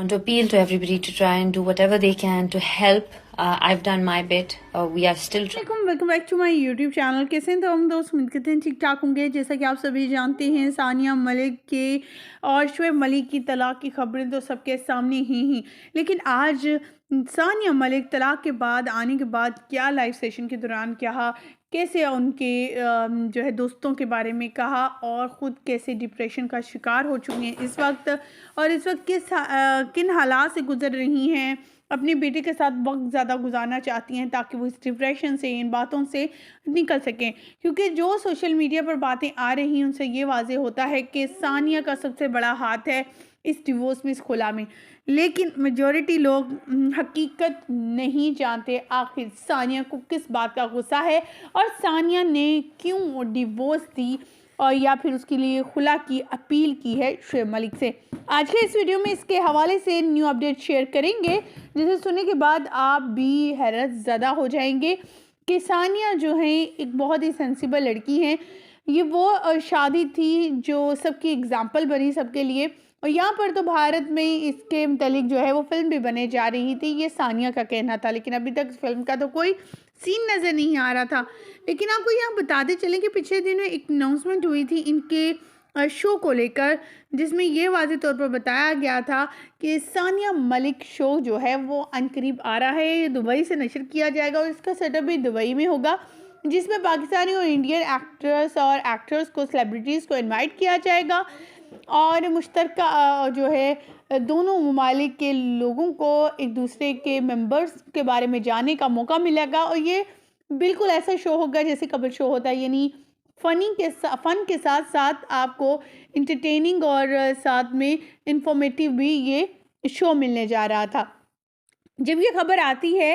want to appeal to everybody to try and do whatever they can to help. I've done my bit. We are still trying. Welcome back to my YouTube channel. कैसे हैं तो हम दोस्त, उम्मीद करते हैं ठीक ठाक होंगे। जैसा कि आप सभी जानते हैं, सानिया मलिक के और शोएब मलिक की तलाक की खबरें तो सबके सामने ही लेकिन आज सानिया मलिक तलाक के बाद आने के बाद क्या लाइव सेशन के दौरान कहा, कैसे उनके जो है दोस्तों के बारे में कहा और ख़ुद कैसे डिप्रेशन का शिकार हो चुकी हैं इस वक्त, और इस वक्त किन हालात से गुजर रही हैं, अपने बेटे के साथ वक्त ज़्यादा गुजारना चाहती हैं ताकि वो इस डिप्रेशन से, इन बातों से निकल सकें। क्योंकि जो सोशल मीडिया पर बातें आ रही हैं उनसे ये वाज़ेह होता है कि सानिया का सबसे बड़ा हाथ है इस डिवोर्स में, इस खुला में। लेकिन मेजॉरिटी लोग हकीकत नहीं जानते आखिर सानिया को किस बात का गुस्सा है और सानिया ने क्यों डिवोर्स दी और या फिर उसके लिए खुला की अपील की है शोएब मलिक से। आज के इस वीडियो में इसके हवाले से न्यू अपडेट शेयर करेंगे, जिसे सुनने के बाद आप भी हैरत ज़दा हो जाएंगे कि सानिया जो है एक बहुत ही सेंसिबल लड़की हैं। ये वो शादी थी जो सबकी एग्जाम्पल बनी सबके लिए, और यहाँ पर तो भारत में इसके मुतालिक जो है वो फिल्म भी बने जा रही थी, ये सानिया का कहना था। लेकिन अभी तक फिल्म का तो कोई सीन नज़र नहीं आ रहा था। लेकिन आपको यहाँ बताते चलें कि पिछले दिनों एक अनाउंसमेंट हुई थी इनके शो को लेकर, जिसमें ये वाज़ेह तौर पर बताया गया था कि सानिया मलिक शो जो है वो अनकरीब आ रहा है, ये दुबई से नशर किया जाएगा और इसका सेटअप भी दुबई में होगा, जिसमें पाकिस्तानी और इंडियन एक्टर्स और एक्टर्स को, सेलिब्रिटीज़ को इनवाइट किया जाएगा और मुश्तरका जो है दोनों ममालिक के लोगों को एक दूसरे के मेंबर्स के बारे में जानने का मौका मिलेगा। और ये बिल्कुल ऐसा शो होगा जैसे कबल शो होता है, यानी फ़न के साथ साथ आपको इंटरटेनिंग और साथ में इंफॉर्मेटिव भी ये शो मिलने जा रहा था। जब ये खबर आती है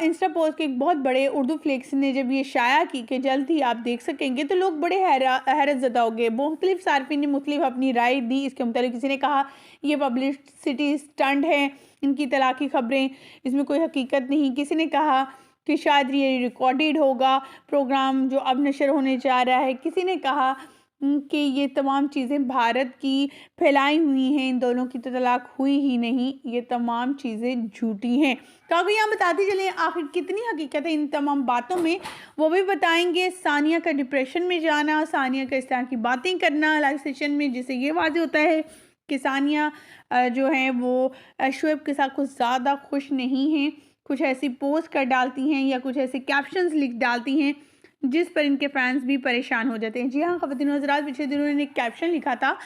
इंस्टा पोस्ट के एक बहुत बड़े उर्दू फ्लेक्स ने जब ये शाया की कि जल्द ही आप देख सकेंगे, तो लोग बड़े हैरत ज़दा हो गए। मुख्तलिफ सार्फिन ने मुख्तलिफ अपनी राय दी इसके मुताबिक। किसी ने कहा ये पब्लिसिटी स्टंट है, इनकी तलाक की खबरें, इसमें कोई हकीकत नहीं। किसी ने कहा कि शायद ये रिकॉर्डेड होगा प्रोग्राम जो अब नशर होने जा रहा है। किसी ने कहा कि ये तमाम चीज़ें भारत की फैलाई हुई हैं, इन दोनों की तो तलाक हुई ही नहीं, ये तमाम चीज़ें झूठी हैं। तो आपको यहाँ बताते चलें आखिर कितनी हकीकत है इन तमाम बातों में, वो भी बताएंगे। सानिया का डिप्रेशन में जाना, सानिया का इस तरह की बातें करना लाइव सेशन में, जिससे ये वाज़ेह होता है कि सानिया जो है वो शोएब के साथ कुछ ज़्यादा खुश नहीं हैं। कुछ ऐसी पोस्ट कर डालती हैं या कुछ ऐसे कैप्शंस लिख डालती हैं जिस पर इनके फैंस भी परेशान हो जाते हैं। जी हाँ ख़वातीन व हज़रात, पिछले दिनों उन्होंने एक कैप्शन लिखा था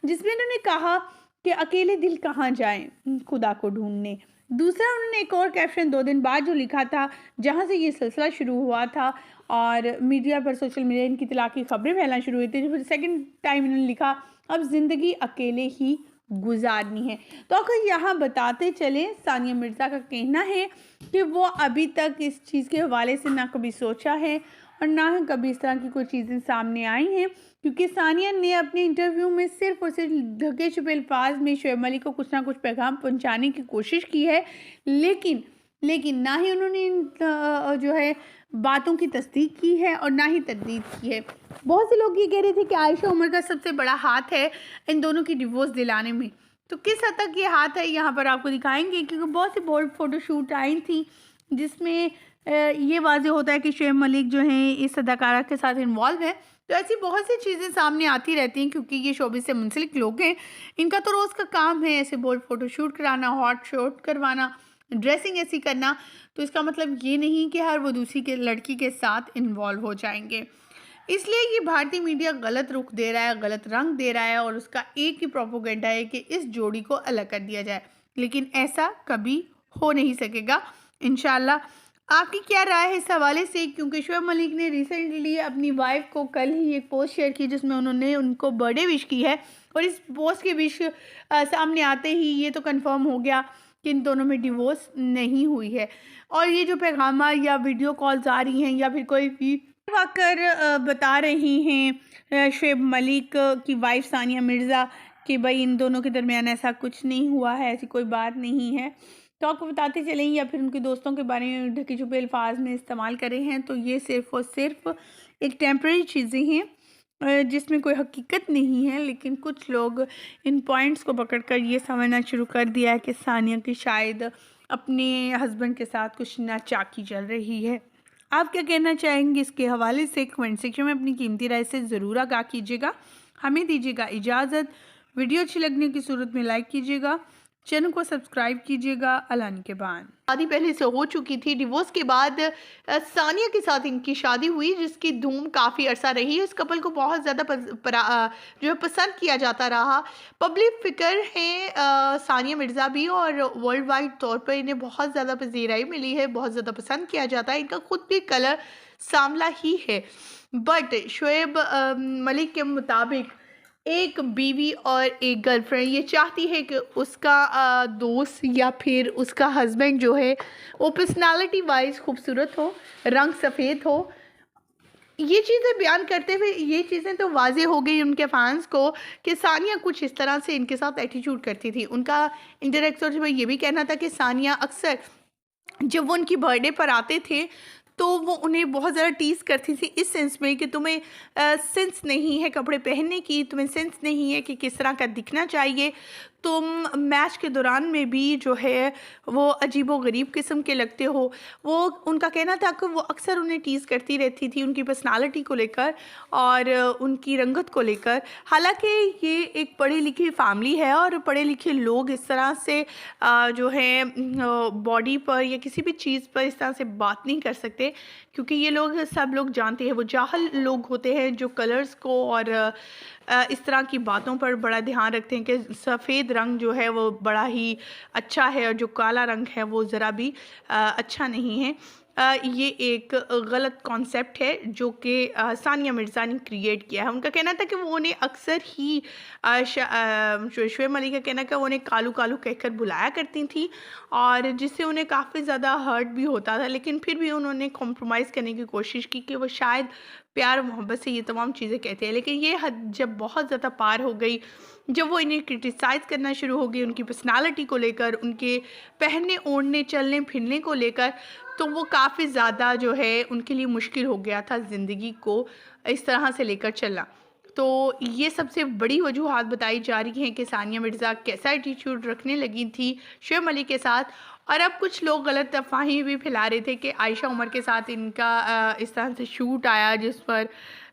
जिसमें उन्होंने कहा कि अकेले दिल कहाँ जाएं खुदा को ढूंढने। दूसरा उन्होंने एक और कैप्शन 2 दिन बाद जो लिखा था, जहाँ से ये सिलसिला शुरू हुआ था और मीडिया पर, सोशल मीडिया इनकी तलाक की खबरें फैलना शुरू हुई थी, फिर सेकेंड टाइम इन्होंने लिखा अब ज़िंदगी अकेले ही गुजारनी है। तो अगर यहाँ बताते चलें, सानिया मिर्ज़ा का कहना है कि वो अभी तक इस चीज़ के हवाले से ना कभी सोचा है और ना ही कभी इस तरह की कोई चीज़ें सामने आई हैं, क्योंकि सानिया ने अपने इंटरव्यू में सिर्फ और सिर्फ ढके छुपे अल्फाज में शोएब मलिक को कुछ ना कुछ पैगाम पहुंचाने की कोशिश की है। लेकिन ना ही उन्होंने जो है बातों की तस्दीक की है और ना ही तरदीद की है। बहुत से लोग ये कह रहे थे कि आयशा उमर का सबसे बड़ा हाथ है इन दोनों की डिवोर्स दिलाने में। तो किस हद तक ये हाथ है यहाँ पर आपको दिखाएंगे, क्योंकि बहुत सी बोल्ड फोटोशूट आई थी जिसमें ये वाज़ेह होता है कि शोएब मलिक जो हैं इस अदाकारा के साथ इन्वॉल्व है। तो ऐसी बहुत सी चीज़ें सामने आती रहती हैं, क्योंकि ये शोबिस से मुंसलिक लोग हैं, इनका तो रोज़ का काम है ऐसे बोल्ड फोटोशूट कराना, हॉट शॉट करवाना, ड्रेसिंग ऐसी करना। तो इसका मतलब ये नहीं कि हर वो दूसरी के लड़की के साथ इन्वॉल्व हो जाएंगे। इसलिए ये भारतीय मीडिया गलत रुख दे रहा है, गलत रंग दे रहा है और उसका एक ही प्रोपोगेंडा है कि इस जोड़ी को अलग कर दिया जाए। लेकिन ऐसा कभी हो नहीं सकेगा इंशाल्लाह। आपकी क्या राय है इस हवाले से, क्योंकि शोएब मलिक ने रिसेंटली अपनी वाइफ को कल ही एक पोस्ट शेयर की जिसमें उन्होंने उनको बर्थडे विश की है, और इस पोस्ट के विश सामने आते ही ये तो कंफर्म हो गया कि इन दोनों में डिवोर्स नहीं हुई है। और ये जो पैगाम या वीडियो कॉल्स आ रही हैं या फिर कोई भी आकर बता रही हैं शोएब मलिक की वाइफ सानिया मिर्ज़ा कि भाई इन दोनों के दरमियान ऐसा कुछ नहीं हुआ है, ऐसी कोई बात नहीं है, तो आपको बताते चलें, या फिर उनके दोस्तों के बारे में ढके छुपे अल्फाज में इस्तेमाल करे हैं, तो ये सिर्फ़ और सिर्फ एक टेम्परेरी चीज़ें हैं। जिसमें कोई हकीकत नहीं है, लेकिन कुछ लोग इन पॉइंट्स को पकड़कर ये समझना शुरू कर दिया है कि सानिया की शायद अपने हस्बैंड के साथ कुछ नाचाकी चल रही है। आप क्या कहना चाहेंगे इसके हवाले से कमेंट सेक्शन में अपनी कीमती राय से ज़रूर आगाह कीजिएगा। हमें दीजिएगा इजाज़त। वीडियो अच्छी लगने की सूरत में लाइक कीजिएगा, चैनल को सब्सक्राइब कीजिएगा। अलान के बाद शादी पहले से हो चुकी थी। डिवोर्स के बाद सानिया के साथ इनकी शादी हुई, जिसकी धूम काफ़ी अरसा रही। इस कपल को बहुत ज़्यादा जो है पसंद किया जाता रहा। पब्लिक फिगर हैं सानिया मिर्ज़ा भी, और वर्ल्ड वाइड तौर पर इन्हें बहुत ज़्यादा पजीराई मिली है, बहुत ज़्यादा पसंद किया जाता है। इनका खुद भी कलर सांवला ही है। बट शोएब मलिक के मुताबिक एक बीवी और एक गर्लफ्रेंड ये चाहती है कि उसका दोस्त या फिर उसका हस्बैंड जो है वो पर्सनालिटी वाइज खूबसूरत हो, रंग सफ़ेद हो। ये चीज़ें बयान करते हुए ये चीज़ें तो वाज़े हो गई उनके फैंस को कि सानिया कुछ इस तरह से इनके साथ एटीट्यूड करती थी। उनका इंटरेक्ट में ये भी कहना था कि सानिया अक्सर जब वो उनकी बर्थडे पर आते थे तो वो उन्हें बहुत ज़्यादा टीज़ करती थी, इस सेंस में कि तुम्हें सेंस नहीं है कपड़े पहनने की, तुम्हें सेंस नहीं है कि किस तरह का दिखना चाहिए, तुम मैच के दौरान में भी जो है वो अजीबो गरीब किस्म के लगते हो। वो उनका कहना था कि वो अक्सर उन्हें टीज़ करती रहती थी उनकी पर्सनालिटी को लेकर और उनकी रंगत को लेकर। हालांकि ये एक पढ़ी लिखी फैमिली है और पढ़े लिखे लोग इस तरह से जो है बॉडी पर या किसी भी चीज़ पर इस तरह से बात नहीं कर सकते, क्योंकि ये लोग सब लोग जानते हैं वो जाहल लोग होते हैं जो कलर्स को और इस तरह की बातों पर बड़ा ध्यान रखते हैं कि सफ़ेद रंग जो है वो बड़ा ही अच्छा है और जो काला रंग है वो ज़रा भी अच्छा नहीं है। ये एक गलत कॉन्सेप्ट है जो कि सानिया मिर्ज़ा ने क्रिएट किया है। उनका कहना था कि वो उन्हें अक्सर ही शोएब मलिक का कहना कि वो उन्हें कालू कालू कहकर बुलाया करती थी और जिससे उन्हें काफ़ी ज़्यादा हर्ट भी होता था, लेकिन फिर भी उन्होंने कॉम्प्रोमाइज़ करने की कोशिश की कि वो शायद प्यार मोहब्बत से ये तमाम चीज़ें कहते हैं। लेकिन ये हद जब बहुत ज़्यादा पार हो गई, जब वो इन्हें क्रिटिसाइज़ करना शुरू हो गई उनकी पर्सनालिटी को लेकर, उनके पहनने ओढ़ने चलने फिरने को लेकर, तो वो काफ़ी ज़्यादा जो है उनके लिए मुश्किल हो गया था ज़िंदगी को इस तरह से लेकर चलना। तो ये सबसे बड़ी वजूहात बताई जा रही हैं कि सानिया मिर्ज़ा कैसा एटीट्यूड रखने लगी थी शोएब मलिक के साथ। और अब कुछ लोग गलत अफवाहें भी फैला रहे थे कि आयशा उमर के साथ इनका इस तरह से शूट आया जिस पर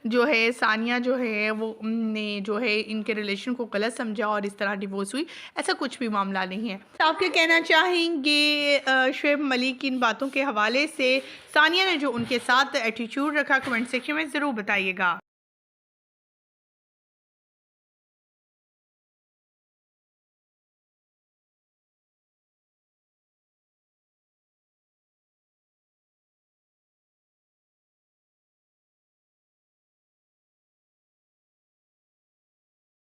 जो है सानिया जो है वो ने जो है इनके रिलेशन को गलत समझा और इस तरह डिवोर्स हुई। ऐसा कुछ भी मामला नहीं है। आप क्या कहना चाहेंगे शोएब मलिक की इन बातों के हवाले से? सानिया ने जो उनके साथ एटीट्यूड रखा कमेंट सेक्शन में ज़रूर बताइएगा।